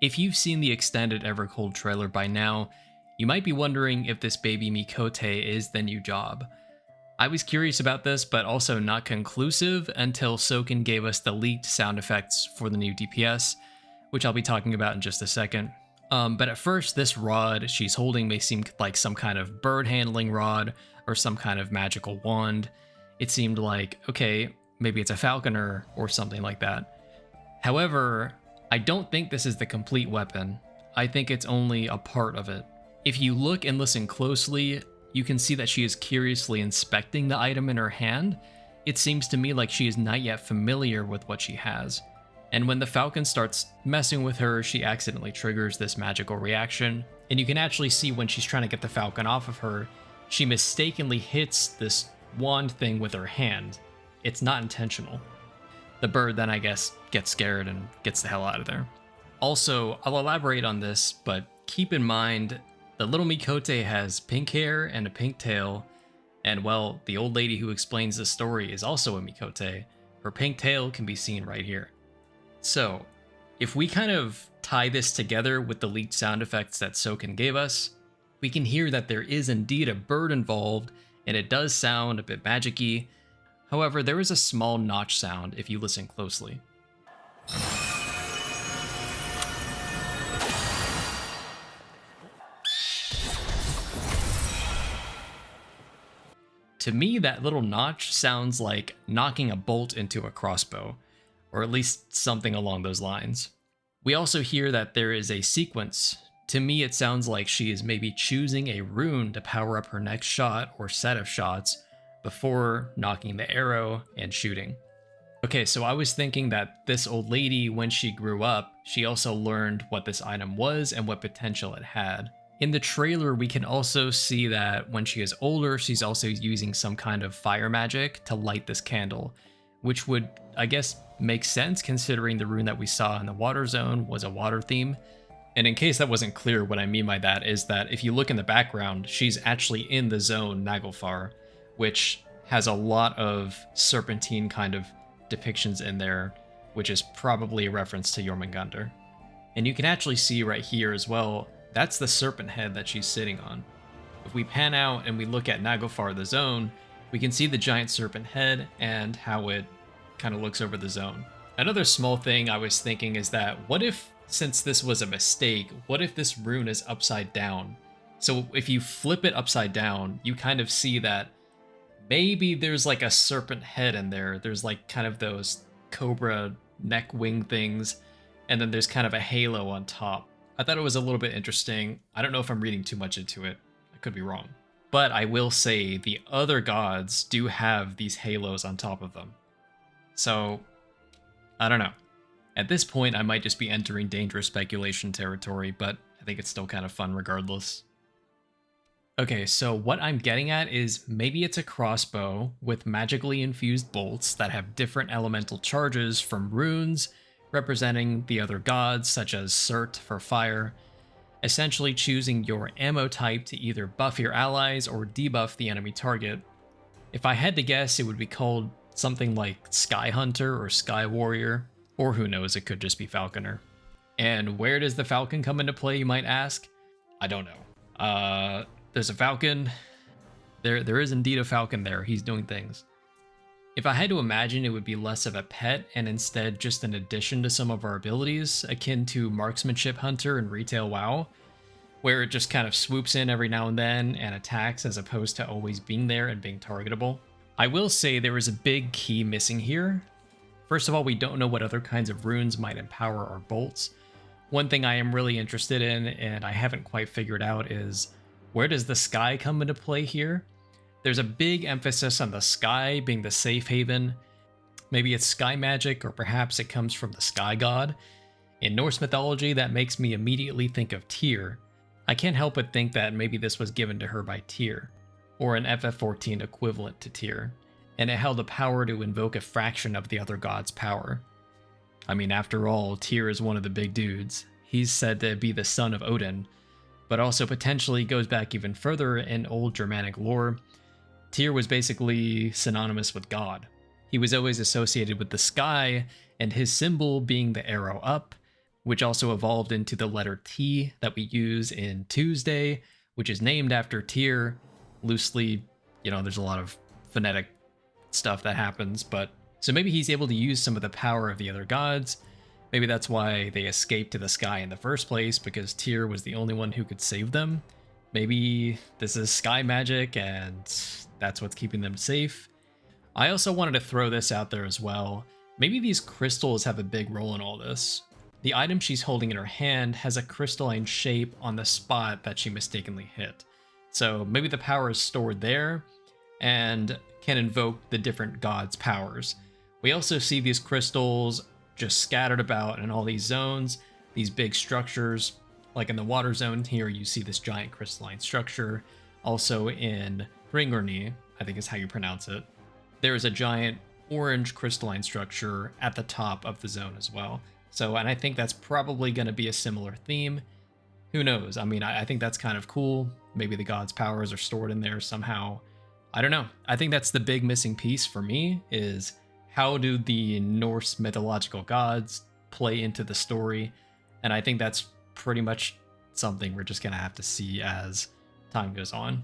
If you've seen the extended Evercold trailer by now, you might be wondering if this baby Mikote is the new job. I was curious about this, but also not conclusive until Soken gave us the leaked sound effects for the new DPS, which I'll be talking about in just a second. But at first, this rod she's holding may seem like some kind of bird handling rod or some kind of magical wand. It seemed like, okay, maybe it's a falconer or something like that. However, I don't think this is the complete weapon. I think it's only a part of it. If you look and listen closely, you can see that she is curiously inspecting the item in her hand. It seems to me like she is not yet familiar with what she has. And when the falcon starts messing with her, she accidentally triggers this magical reaction. And you can actually see when she's trying to get the falcon off of her, she mistakenly hits this wand thing with her hand. It's not intentional. The bird then, I guess, gets scared and gets the hell out of there. Also, I'll elaborate on this, but keep in mind, the little Mikote has pink hair and a pink tail, and well, the old lady who explains the story is also a Mikote. Her pink tail can be seen right here. So, if we kind of tie this together with the leaked sound effects that Soken gave us, we can hear that there is indeed a bird involved, and it does sound a bit magic-y. However, there is a small notch sound if you listen closely. To me, that little notch sounds like knocking a bolt into a crossbow, or at least something along those lines. We also hear that there is a sequence. To me, it sounds like she is maybe choosing a rune to power up her next shot or set of shots before knocking the arrow and shooting. Okay, so I was thinking that this old lady, when she grew up, she also learned what this item was and what potential it had. In the trailer, we can also see that when she is older, she's also using some kind of fire magic to light this candle, which would, I guess, make sense considering the rune that we saw in the water zone was a water theme. And in case that wasn't clear, what I mean by that is that if you look in the background, she's actually in the zone Naglfar, which has a lot of serpentine kind of depictions in there, which is probably a reference to Jormungandr. And you can actually see right here as well, that's the serpent head that she's sitting on. If we pan out and we look at Naglfar, the zone, we can see the giant serpent head and how it kind of looks over the zone. Another small thing I was thinking is that what if, since this was a mistake, what if this rune is upside down? So if you flip it upside down, you kind of see that maybe there's like a serpent head in there. There's like kind of those cobra neck wing things, and then there's kind of a halo on top. I thought it was a little bit interesting. I don't know if I'm reading too much into it. I could be wrong. But I will say the other gods do have these halos on top of them. So, I don't know. At this point, I might just be entering dangerous speculation territory, but I think it's still kind of fun regardless. Okay, so what I'm getting at is maybe it's a crossbow with magically infused bolts that have different elemental charges from runes representing the other gods, such as Surt for fire, essentially choosing your ammo type to either buff your allies or debuff the enemy target. If I had to guess, it would be called something like Sky Hunter or Sky Warrior, or who knows, it could just be Falconer. And where does the Falcon come into play, you might ask? I don't know. There's a Falcon. There is indeed a Falcon there. He's doing things. If I had to imagine, it would be less of a pet and instead just an addition to some of our abilities, akin to Marksmanship Hunter in Retail WoW, where it just kind of swoops in every now and then and attacks as opposed to always being there and being targetable. I will say there is a big key missing here. First of all, we don't know what other kinds of runes might empower our bolts. One thing I am really interested in, and I haven't quite figured out, is where does the sky come into play here? There's a big emphasis on the sky being the safe haven. Maybe it's sky magic, or perhaps it comes from the sky god. In Norse mythology, that makes me immediately think of Tyr. I can't help but think that maybe this was given to her by Tyr, or an FF14 equivalent to Tyr, and it held the power to invoke a fraction of the other god's power. I mean, after all, Tyr is one of the big dudes. He's said to be the son of Odin, but also potentially goes back even further in old Germanic lore. Tyr was basically synonymous with God. He was always associated with the sky, and his symbol being the arrow up, which also evolved into the letter T that we use in Tuesday, which is named after Tyr. Loosely, there's a lot of phonetic stuff that happens, but so maybe he's able to use some of the power of the other gods. Maybe that's why they escaped to the sky in the first place, because Tyr was the only one who could save them. Maybe this is sky magic and that's what's keeping them safe. I also wanted to throw this out there as well. Maybe these crystals have a big role in all this. The item she's holding in her hand has a crystalline shape on the spot that she mistakenly hit. So maybe the power is stored there and can invoke the different gods' powers. We also see these crystals just scattered about in all these zones, these big structures. Like in the water zone here, you see this giant crystalline structure. Also in Ringorni, I think is how you pronounce it, there is a giant orange crystalline structure at the top of the zone as well. So, and I think that's probably going to be a similar theme. Who knows? I mean, I think that's kind of cool. Maybe the gods' powers are stored in there somehow. I don't know. I think that's the big missing piece for me, is how do the Norse mythological gods play into the story? And I think that's pretty much something we're just going to have to see as time goes on.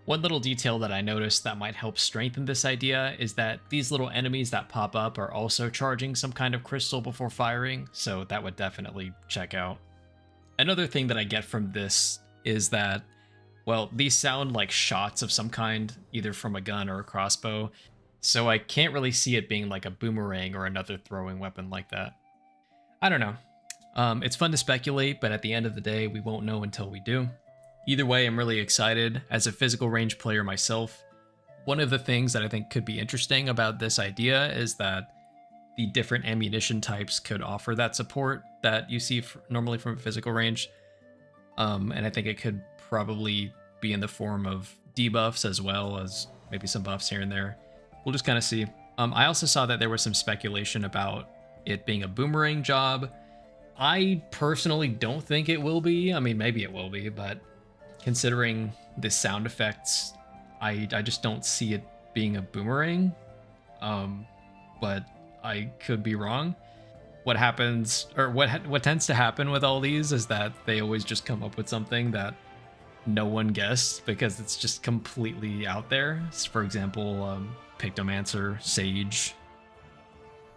One little detail that I noticed that might help strengthen this idea is that these little enemies that pop up are also charging some kind of crystal before firing, so that would definitely check out. Another thing that I get from this is that, well, these sound like shots of some kind, either from a gun or a crossbow, so I can't really see it being like a boomerang or another throwing weapon like that. I don't know. It's fun to speculate, but at the end of the day, we won't know until we do. Either way, I'm really excited. As a physical range player myself, one of the things that I think could be interesting about this idea is that the different ammunition types could offer that support that you see normally from physical range. And I think it could probably be in the form of debuffs as well as maybe some buffs here and there. We'll just kind of see. I also saw that there was some speculation about it being a boomerang job. I personally don't think it will be. I mean, maybe it will be, but considering the sound effects, I just don't see it being a boomerang. But I could be wrong. What happens, or what tends to happen with all these is that they always just come up with something that no one guessed because it's just completely out there. For example, Pictomancer, Sage.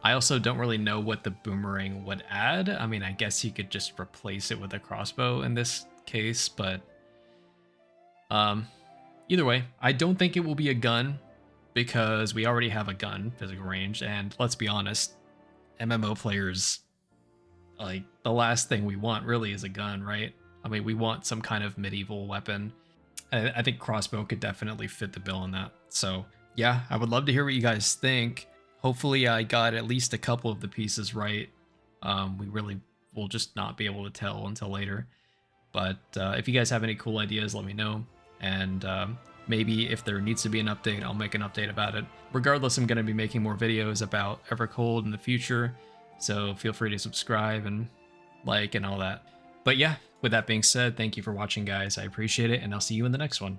I also don't really know what the boomerang would add. I mean, I guess you could just replace it with a crossbow in this case, but either way, I don't think it will be a gun because we already have a gun, physical range, and let's be honest, MMO players, like, the last thing we want really is a gun, right? I mean, we want some kind of medieval weapon. I think crossbow could definitely fit the bill on that. So yeah, I would love to hear what you guys think. Hopefully I got at least a couple of the pieces right. We really will just not be able to tell until later. But if you guys have any cool ideas, let me know. And maybe if there needs to be an update, I'll make an update about it. Regardless, I'm going to be making more videos about Evercold in the future. So feel free to subscribe and like and all that. But yeah, with that being said, thank you for watching, guys. I appreciate it, and I'll see you in the next one.